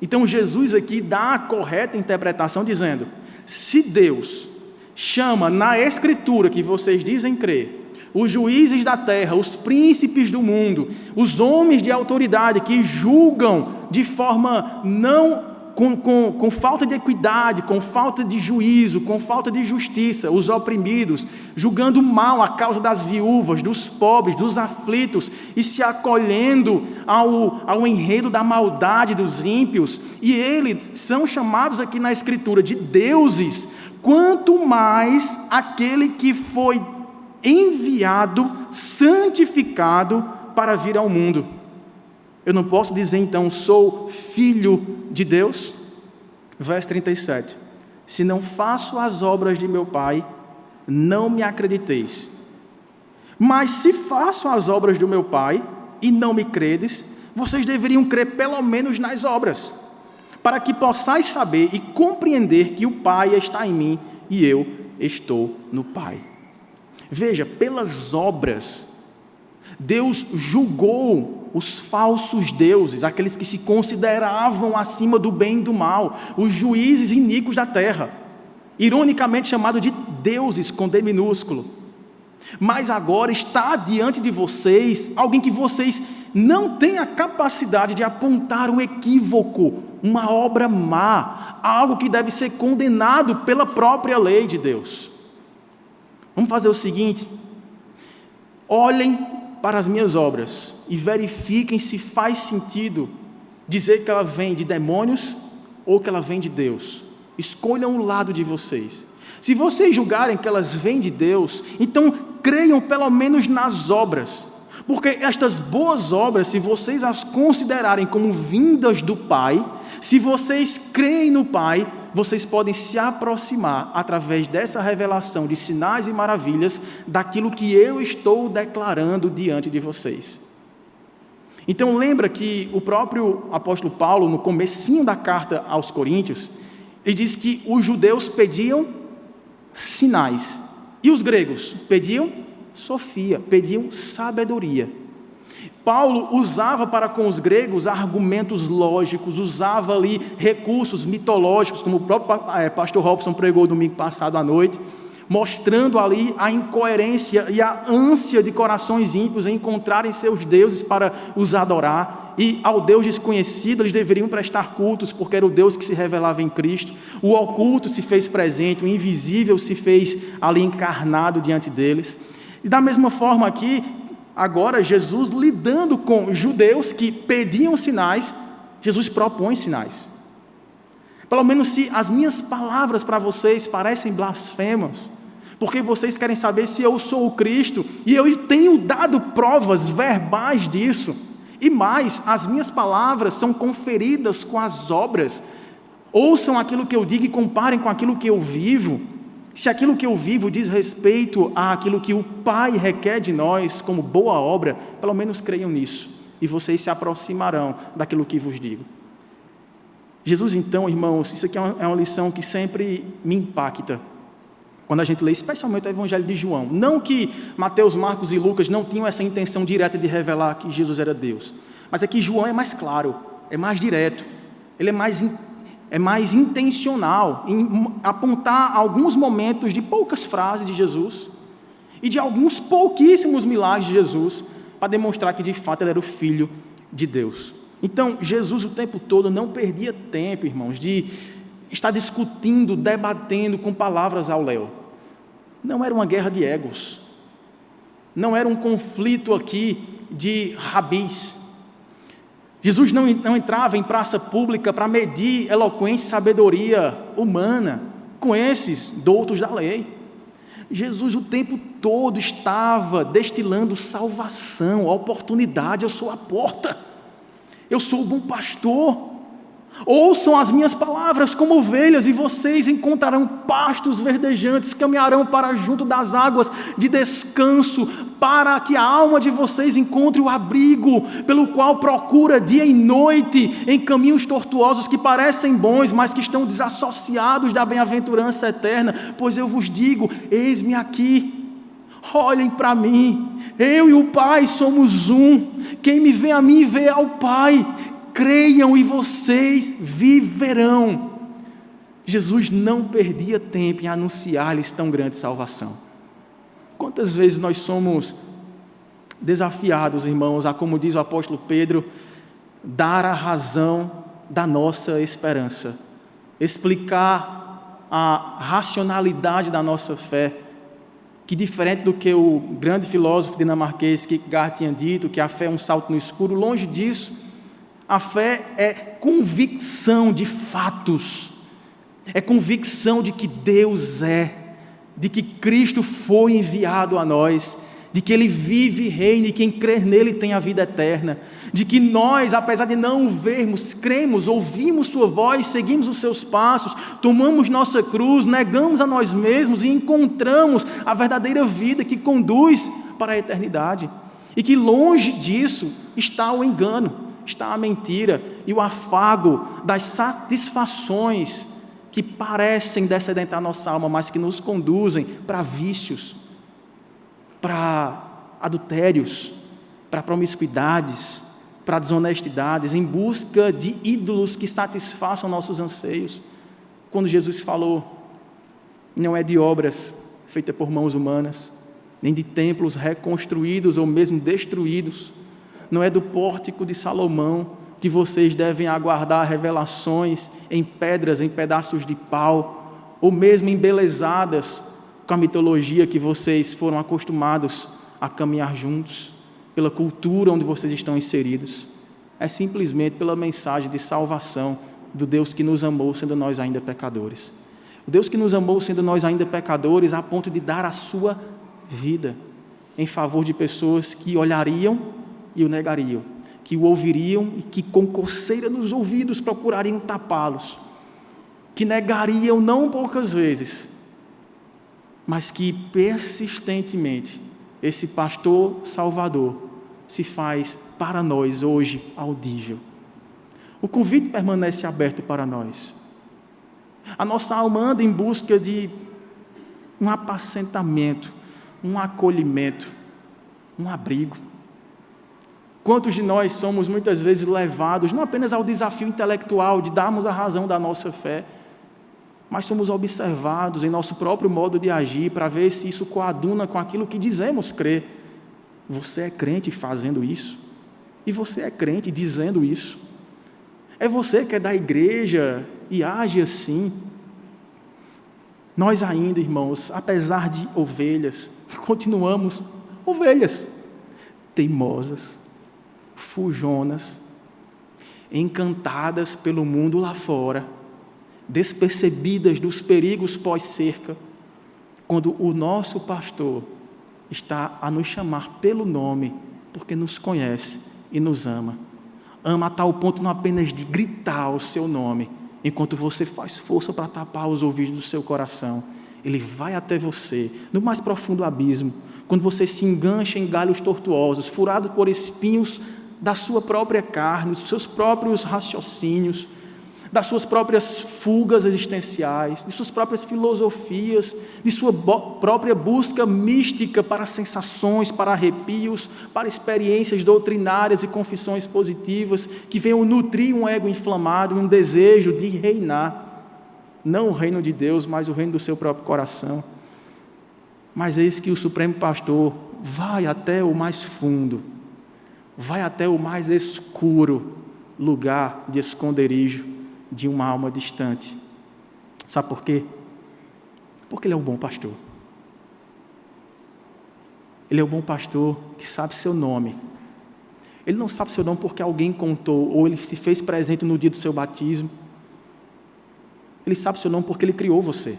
Então Jesus aqui dá a correta interpretação dizendo, se Deus chama na Escritura que vocês dizem crer, os juízes da terra, os príncipes do mundo, os homens de autoridade que julgam de forma com falta de equidade, com falta de juízo, com falta de justiça, os oprimidos, julgando mal a causa das viúvas, dos pobres, dos aflitos, e se acolhendo ao enredo da maldade dos ímpios, e eles são chamados aqui na Escritura de deuses, quanto mais aquele que foi enviado, santificado para vir ao mundo. Eu não posso dizer então, sou filho de Deus? Verso 37, se não faço as obras de meu Pai, não me acrediteis. Mas se faço as obras do meu Pai, e não me credes, vocês deveriam crer pelo menos nas obras, para que possais saber e compreender que o Pai está em mim, e eu estou no Pai. Veja, pelas obras, Deus julgou os falsos deuses, aqueles que se consideravam acima do bem e do mal, os juízes iníquos da terra, ironicamente chamado de deuses com D minúsculo. Mas agora está diante de vocês alguém que vocês não têm a capacidade de apontar um equívoco, uma obra má, algo que deve ser condenado pela própria lei de Deus. Vamos fazer o seguinte, olhem para as minhas obras e verifiquem se faz sentido dizer que ela vem de demônios ou que ela vem de Deus. Escolham o lado de vocês. Se vocês julgarem que elas vêm de Deus, então creiam pelo menos nas obras, porque estas boas obras, se vocês as considerarem como vindas do Pai, se vocês creem no Pai, vocês podem se aproximar através dessa revelação de sinais e maravilhas daquilo que eu estou declarando diante de vocês. Então lembra que o próprio apóstolo Paulo, no comecinho da carta aos Coríntios, ele diz que os judeus pediam sinais, e os gregos pediam sofia, pediam sabedoria. Paulo usava para com os gregos argumentos lógicos, usava ali recursos mitológicos, como o próprio pastor Robson pregou domingo passado à noite, mostrando ali a incoerência e a ânsia de corações ímpios em encontrarem seus deuses para os adorar, e ao Deus desconhecido eles deveriam prestar cultos, porque era o Deus que se revelava em Cristo. O oculto se fez presente, o invisível se fez ali encarnado diante deles. E da mesma forma aqui, agora Jesus lidando com judeus que pediam sinais, Jesus propõe sinais. Pelo menos se as minhas palavras para vocês parecem blasfemas, porque vocês querem saber se eu sou o Cristo, e eu tenho dado provas verbais disso, e mais, as minhas palavras são conferidas com as obras. Ouçam aquilo que eu digo e comparem com aquilo que eu vivo. Se aquilo que eu vivo diz respeito àquilo que o Pai requer de nós como boa obra, pelo menos creiam nisso, e vocês se aproximarão daquilo que vos digo. Jesus, então, irmãos, isso aqui é uma lição que sempre me impacta, quando a gente lê especialmente o Evangelho de João. Não que Mateus, Marcos e Lucas não tinham essa intenção direta de revelar que Jesus era Deus, mas é que João é mais claro, é mais direto, ele é mais intencional em apontar alguns momentos de poucas frases de Jesus e de alguns pouquíssimos milagres de Jesus, para demonstrar que de fato ele era o Filho de Deus. Então, Jesus o tempo todo não perdia tempo, irmãos, de estar discutindo, debatendo com palavras ao léu. Não era uma guerra de egos, não era um conflito aqui de rabis. Jesus não entrava em praça pública para medir eloquência e sabedoria humana com esses doutos da lei. Jesus o tempo todo estava destilando salvação, a oportunidade. Eu sou a porta, eu sou o bom pastor. Ouçam as minhas palavras como ovelhas, e vocês encontrarão pastos verdejantes, caminharão para junto das águas de descanso, para que a alma de vocês encontre o abrigo, pelo qual procura dia e noite, em caminhos tortuosos que parecem bons, mas que estão desassociados da bem-aventurança eterna. Pois eu vos digo, eis-me aqui, olhem para mim, eu e o Pai somos um, quem me vê a mim vê ao Pai. Creiam e vocês viverão. Jesus não perdia tempo em anunciar-lhes tão grande salvação. Quantas vezes nós somos desafiados, irmãos, a, como diz o apóstolo Pedro, dar a razão da nossa esperança, explicar a racionalidade da nossa fé, que diferente do que o grande filósofo dinamarquês Kierkegaard tinha dito, que a fé é um salto no escuro, longe disso. A fé é convicção de fatos, é convicção de que Deus é, de que Cristo foi enviado a nós, de que Ele vive e reina, e quem crer nele tem a vida eterna, de que nós, apesar de não o vermos, cremos, ouvimos sua voz, seguimos os seus passos, tomamos nossa cruz, negamos a nós mesmos e encontramos a verdadeira vida que conduz para a eternidade, e que longe disso está o engano, está a mentira e o afago das satisfações que parecem descedentar nossa alma, mas que nos conduzem para vícios, para adultérios, para promiscuidades, para desonestidades, em busca de ídolos que satisfaçam nossos anseios. Quando Jesus falou, não é de obras feitas por mãos humanas, nem de templos reconstruídos ou mesmo destruídos, não é do pórtico de Salomão que vocês devem aguardar revelações em pedras, em pedaços de pau, ou mesmo embelezadas com a mitologia que vocês foram acostumados a caminhar juntos, pela cultura onde vocês estão inseridos. É simplesmente pela mensagem de salvação do Deus que nos amou, sendo nós ainda pecadores. O Deus que nos amou, sendo nós ainda pecadores, a ponto de dar a sua vida em favor de pessoas que olhariam e o negariam, que o ouviriam e que com coceira nos ouvidos procurariam tapá-los, que negariam não poucas vezes, mas que persistentemente esse pastor salvador se faz para nós hoje audível. O convite permanece aberto para nós. A nossa alma anda em busca de um apacentamento, um acolhimento, um abrigo. Quantos de nós somos muitas vezes levados não apenas ao desafio intelectual de darmos a razão da nossa fé, mas somos observados em nosso próprio modo de agir para ver se isso coaduna com aquilo que dizemos crer. Você é crente fazendo isso? E você é crente dizendo isso? É você que é da igreja e age assim? Nós ainda, irmãos, apesar de ovelhas, continuamos ovelhas, teimosas, fujonas, encantadas pelo mundo lá fora, despercebidas dos perigos pós-cerca, quando o nosso pastor está a nos chamar pelo nome, porque nos conhece e nos ama. Ama a tal ponto não apenas de gritar o seu nome, enquanto você faz força para tapar os ouvidos do seu coração. Ele vai até você, no mais profundo abismo, quando você se engancha em galhos tortuosos, furado por espinhos da sua própria carne, dos seus próprios raciocínios, das suas próprias fugas existenciais, de suas próprias filosofias, de sua própria busca mística para sensações, para arrepios, para experiências doutrinárias e confissões positivas que venham nutrir um ego inflamado e um desejo de reinar, não o reino de Deus, mas o reino do seu próprio coração. Mas eis que o Supremo Pastor vai até o mais fundo, vai até o mais escuro lugar de esconderijo de uma alma distante. Sabe por quê? Porque Ele é o bom pastor. Ele é o bom pastor que sabe seu nome. Ele não sabe seu nome porque alguém contou, ou Ele se fez presente no dia do seu batismo. Ele sabe seu nome porque Ele criou você.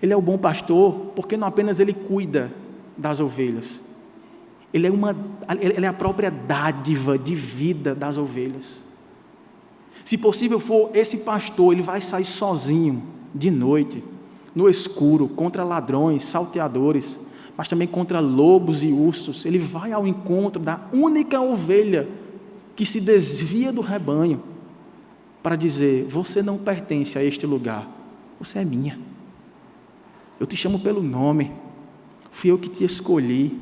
Ele é o bom pastor porque não apenas Ele cuida das ovelhas, Ele é a própria dádiva de vida das ovelhas. Se possível for, esse pastor, ele vai sair sozinho, de noite, no escuro, contra ladrões, salteadores, mas também contra lobos e ursos. Ele vai ao encontro da única ovelha que se desvia do rebanho, para dizer: você não pertence a este lugar, você é minha. Eu te chamo pelo nome, fui eu que te escolhi.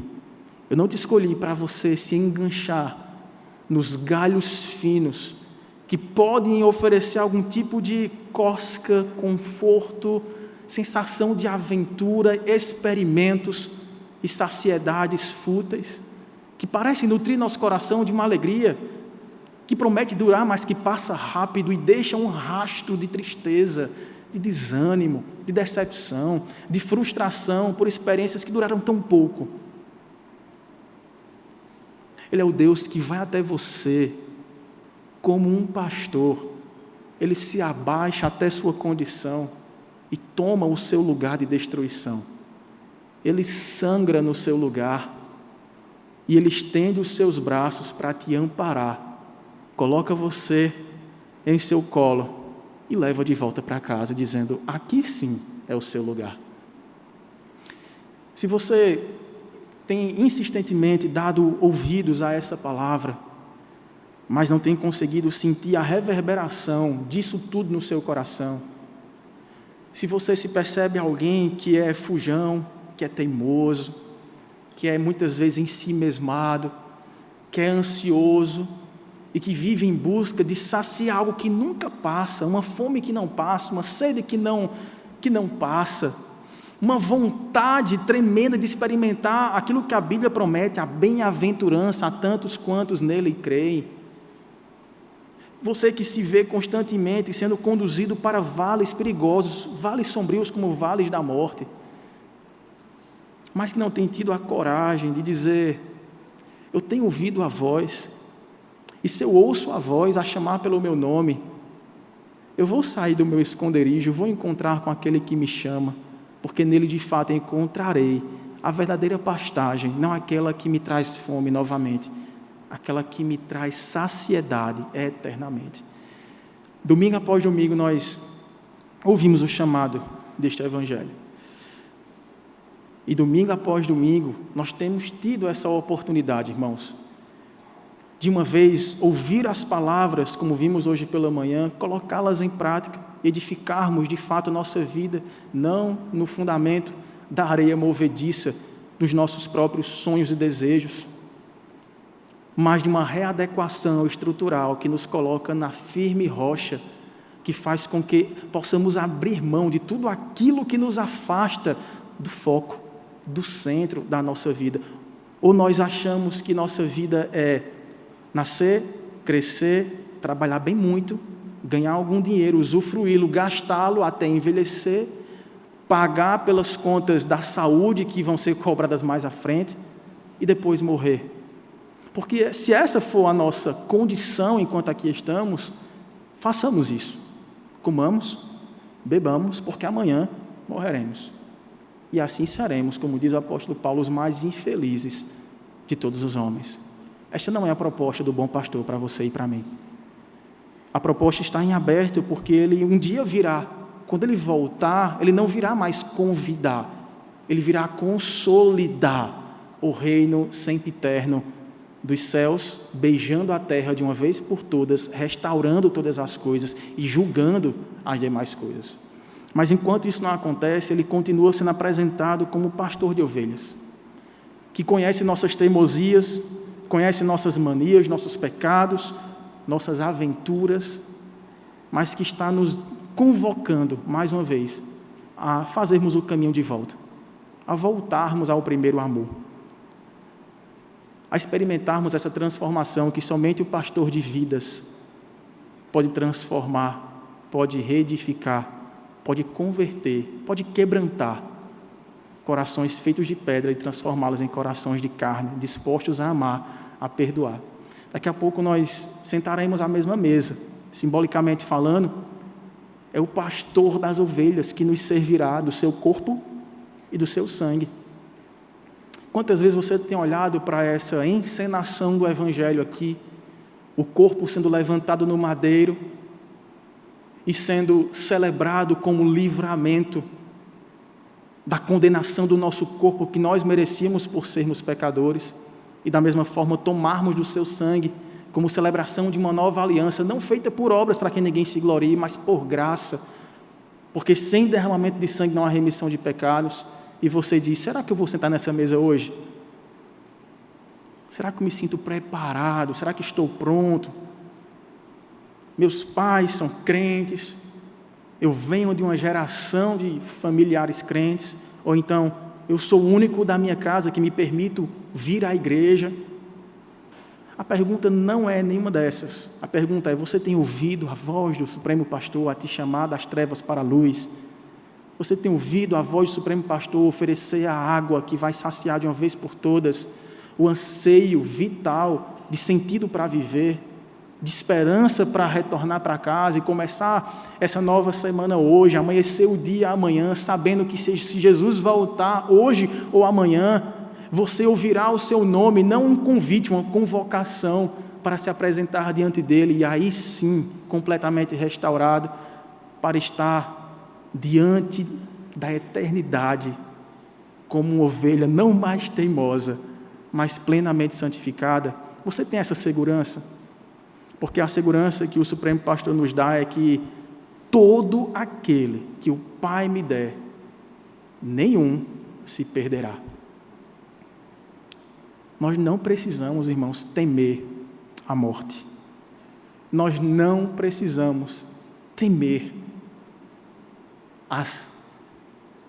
Eu não te escolhi para você se enganchar nos galhos finos, que podem oferecer algum tipo de cosca, conforto, sensação de aventura, experimentos e saciedades fúteis, que parecem nutrir nosso coração de uma alegria, que promete durar, mas que passa rápido e deixa um rastro de tristeza, de desânimo, de decepção, de frustração por experiências que duraram tão pouco. Ele é o Deus que vai até você como um pastor. Ele se abaixa até sua condição e toma o seu lugar de destruição. Ele sangra no seu lugar e Ele estende os seus braços para te amparar, coloca você em seu colo e leva de volta para casa, dizendo: aqui sim é o seu lugar. Se você tem insistentemente dado ouvidos a essa palavra, mas não tem conseguido sentir a reverberação disso tudo no seu coração, se você se percebe alguém que é fujão, que é teimoso, que é muitas vezes ensimesmado, que é ansioso e que vive em busca de saciar algo que nunca passa, uma fome que não passa, uma sede que não passa, uma vontade tremenda de experimentar aquilo que a Bíblia promete, a bem-aventurança a tantos quantos nele creem. Você que se vê constantemente sendo conduzido para vales perigosos, vales sombrios como vales da morte, mas que não tem tido a coragem de dizer: eu tenho ouvido a voz, e se eu ouço a voz a chamar pelo meu nome, eu vou sair do meu esconderijo, vou encontrar com aquele que me chama, porque nele de fato encontrarei a verdadeira pastagem, não aquela que me traz fome novamente, aquela que me traz saciedade eternamente. Domingo após domingo nós ouvimos o chamado deste Evangelho. E domingo após domingo nós temos tido essa oportunidade, irmãos, de uma vez ouvir as palavras, como vimos hoje pela manhã, colocá-las em prática, edificarmos de fato a nossa vida, não no fundamento da areia movediça dos nossos próprios sonhos e desejos, mas de uma readequação estrutural que nos coloca na firme rocha, que faz com que possamos abrir mão de tudo aquilo que nos afasta do foco, do centro da nossa vida. Ou nós achamos que nossa vida é nascer, crescer, trabalhar bem muito, ganhar algum dinheiro, usufruí-lo, gastá-lo até envelhecer, pagar pelas contas da saúde que vão ser cobradas mais à frente e depois morrer. Porque se essa for a nossa condição enquanto aqui estamos, façamos isso. Comamos, bebamos, porque amanhã morreremos. E assim seremos, como diz o apóstolo Paulo, os mais infelizes de todos os homens. Esta não é a proposta do bom pastor para você e para mim. A proposta está em aberto, porque ele um dia virá. Quando ele voltar, ele não virá mais convidar, ele virá consolidar o reino sempiterno dos céus, beijando a terra de uma vez por todas, restaurando todas as coisas e julgando as demais coisas. Mas enquanto isso não acontece, ele continua sendo apresentado como pastor de ovelhas, que conhece nossas teimosias, conhece nossas manias, nossos pecados, nossas aventuras, mas que está nos convocando, mais uma vez, a fazermos o caminho de volta, a voltarmos ao primeiro amor, a experimentarmos essa transformação que somente o pastor de vidas pode transformar, pode reedificar, pode converter, pode quebrantar corações feitos de pedra e transformá-los em corações de carne, dispostos a amar, a perdoar. Daqui a pouco nós sentaremos à mesma mesa, simbolicamente falando, é o pastor das ovelhas que nos servirá do seu corpo e do seu sangue. Quantas vezes você tem olhado para essa encenação do Evangelho aqui, o corpo sendo levantado no madeiro e sendo celebrado como livramento da condenação do nosso corpo que nós merecíamos por sermos pecadores, e da mesma forma tomarmos do seu sangue como celebração de uma nova aliança, não feita por obras para que ninguém se glorie, mas por graça, porque sem derramamento de sangue não há remissão de pecados. E você diz, será que eu vou sentar nessa mesa hoje? Será que eu me sinto preparado? Será que estou pronto? Meus pais são crentes, eu venho de uma geração de familiares crentes, ou então eu sou o único da minha casa que me permito vir à igreja. A pergunta não é nenhuma dessas. A pergunta é, você tem ouvido a voz do Supremo Pastor a te chamar das trevas para a luz? Você tem ouvido a voz do Supremo Pastor oferecer a água que vai saciar de uma vez por todas o anseio vital de sentido para viver, de esperança para retornar para casa e começar essa nova semana hoje, amanhecer o dia amanhã, sabendo que se Jesus voltar hoje ou amanhã, você ouvirá o seu nome, não um convite, uma convocação para se apresentar diante dele, e aí sim, completamente restaurado, para estar diante da eternidade, como uma ovelha não mais teimosa, mas plenamente santificada. Você tem essa segurança? Porque a segurança que o Supremo Pastor nos dá é que todo aquele que o Pai me der, nenhum se perderá. Nós não precisamos, irmãos, temer a morte. Nós não precisamos temer as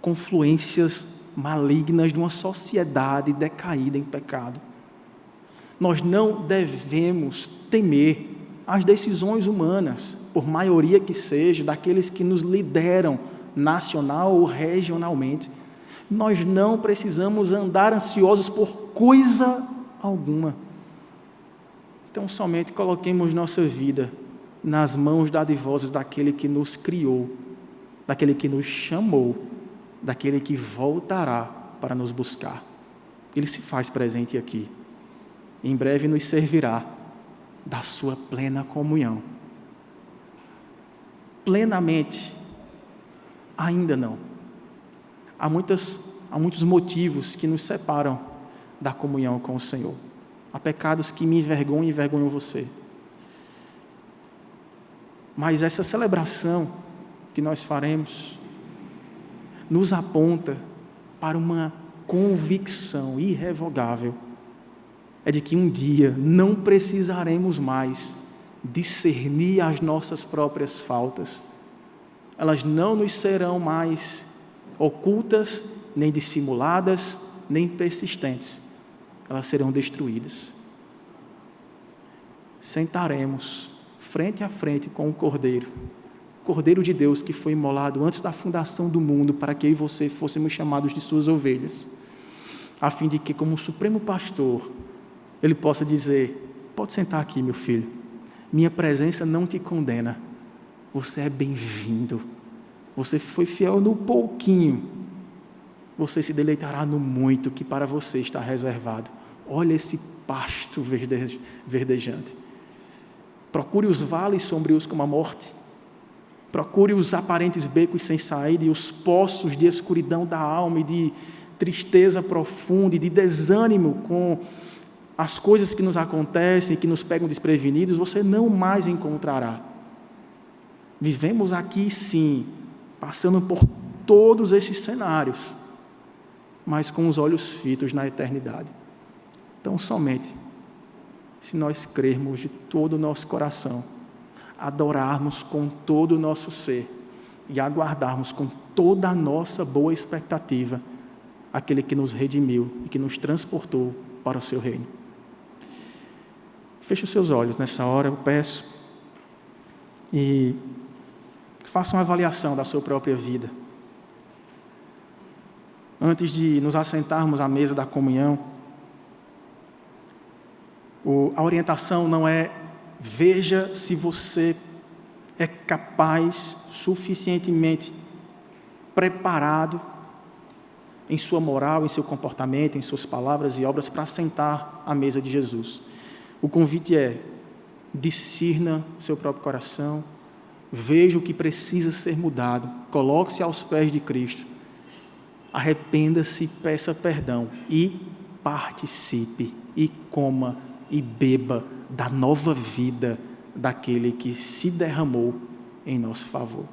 confluências malignas de uma sociedade decaída em pecado. Nós não devemos temer as decisões humanas, por maioria que seja, daqueles que nos lideram nacional ou regionalmente. Nós não precisamos andar ansiosos por coisa alguma. Então, somente coloquemos nossa vida nas mãos dadivosas daquele que nos criou, daquele que nos chamou, daquele que voltará para nos buscar. Ele se faz presente aqui. Em breve nos servirá da sua plena comunhão. Plenamente, ainda não. Há muitos motivos que nos separam da comunhão com o Senhor. Há pecados que me envergonham e envergonham você. Mas essa celebração que nós faremos nos aponta para uma convicção irrevogável, é de que um dia não precisaremos mais discernir as nossas próprias faltas, elas não nos serão mais ocultas, nem dissimuladas, nem persistentes. Elas serão destruídas. Sentaremos frente a frente com o Cordeiro de Deus que foi imolado antes da fundação do mundo para que eu e você fôssemos chamados de suas ovelhas, a fim de que, como supremo pastor, Ele possa dizer: pode sentar aqui, meu filho, minha presença não te condena, você é bem-vindo, você foi fiel no pouquinho, você se deleitará no muito que para você está reservado. Olha esse pasto verdejante. Procure os vales sombrios como a morte, procure os aparentes becos sem saída e os poços de escuridão da alma e de tristeza profunda e de desânimo com as coisas que nos acontecem, que nos pegam desprevenidos, você não mais encontrará. Vivemos aqui sim, passando por todos esses cenários, mas com os olhos fitos na eternidade. Então, somente se nós crermos de todo o nosso coração, adorarmos com todo o nosso ser e aguardarmos com toda a nossa boa expectativa aquele que nos redimiu e que nos transportou para o seu reino. Feche os seus olhos nessa hora, eu peço, e faça uma avaliação da sua própria vida. Antes de nos assentarmos à mesa da comunhão, a orientação não é: veja se você é capaz, suficientemente preparado em sua moral, em seu comportamento, em suas palavras e obras para sentar à mesa de Jesus. O convite é: discirna seu próprio coração, veja o que precisa ser mudado, coloque-se aos pés de Cristo, arrependa-se, peça perdão e participe, e coma e beba da nova vida daquele que se derramou em nosso favor.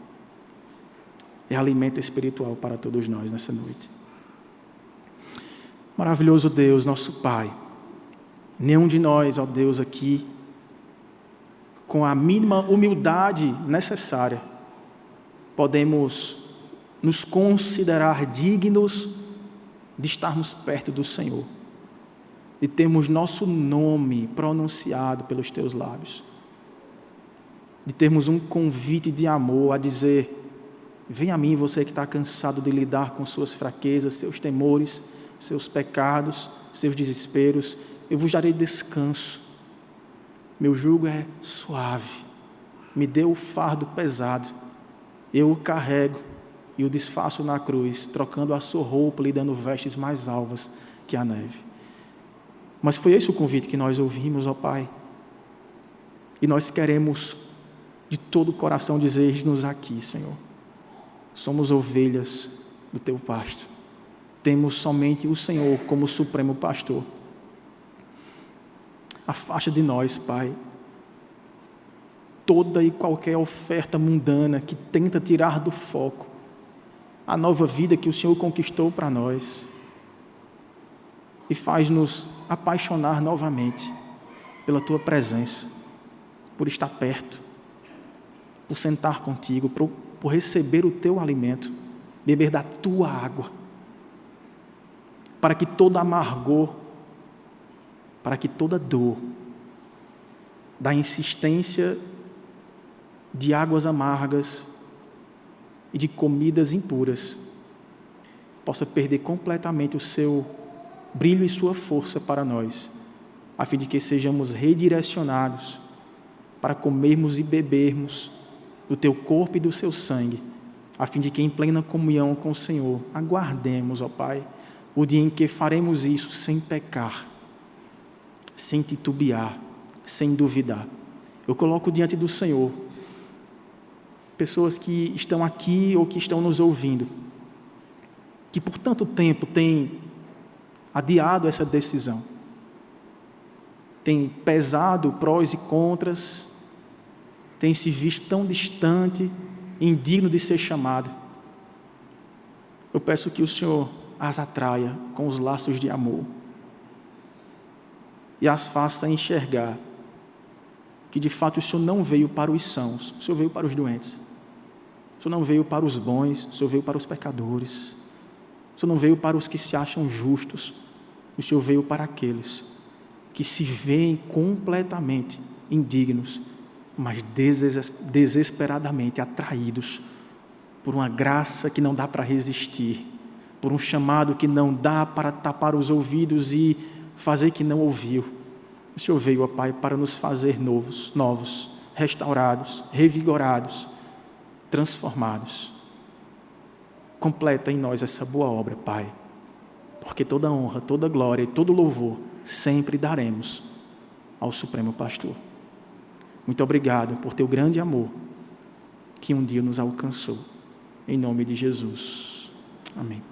É alimento espiritual para todos nós nessa noite. Maravilhoso Deus, nosso Pai, nenhum de nós, ó Deus, aqui, com a mínima humildade necessária, podemos nos considerar dignos de estarmos perto do Senhor, de termos nosso nome pronunciado pelos teus lábios, de termos um convite de amor a dizer: vem a mim, você que está cansado de lidar com suas fraquezas, seus temores, seus pecados, seus desesperos, eu vos darei descanso. Meu jugo é suave, me dê o fardo pesado, eu o carrego e o desfaço na cruz, trocando a sua roupa, lhe dando vestes mais alvas que a neve. Mas foi esse o convite que nós ouvimos, ó Pai, e nós queremos de todo o coração dizer-nos aqui, Senhor: somos ovelhas do teu pasto, temos somente o Senhor como supremo pastor. Afasta de nós, Pai, toda e qualquer oferta mundana que tenta tirar do foco a nova vida que o Senhor conquistou para nós, e faz-nos apaixonar novamente pela Tua presença, por estar perto, por sentar contigo, por receber o Teu alimento, beber da Tua água, para que todo amargor, para que toda dor da insistência de águas amargas e de comidas impuras possa perder completamente o seu brilho e sua força para nós, a fim de que sejamos redirecionados para comermos e bebermos do teu corpo e do seu sangue, a fim de que em plena comunhão com o Senhor aguardemos, ó Pai, o dia em que faremos isso sem pecar, sem titubear, sem duvidar. Eu coloco diante do Senhor pessoas que estão aqui ou que estão nos ouvindo, que por tanto tempo têm adiado essa decisão, têm pesado prós e contras, têm se visto tão distante, indigno de ser chamado. Eu peço que o Senhor as atraia com os laços de amor e as faça enxergar que de fato o Senhor não veio para os sãos, o Senhor veio para os doentes. O Senhor não veio para os bons, o Senhor veio para os pecadores. O Senhor não veio para os que se acham justos, o Senhor veio para aqueles que se veem completamente indignos, mas desesperadamente atraídos por uma graça que não dá para resistir, por um chamado que não dá para tapar os ouvidos e fazer que não ouviu. O Senhor veio, ó Pai, para nos fazer novos, restaurados, revigorados, transformados. Completa em nós essa boa obra, Pai, porque toda honra, toda glória e todo louvor sempre daremos ao Supremo Pastor. Muito obrigado por teu grande amor que um dia nos alcançou. Em nome de Jesus. Amém.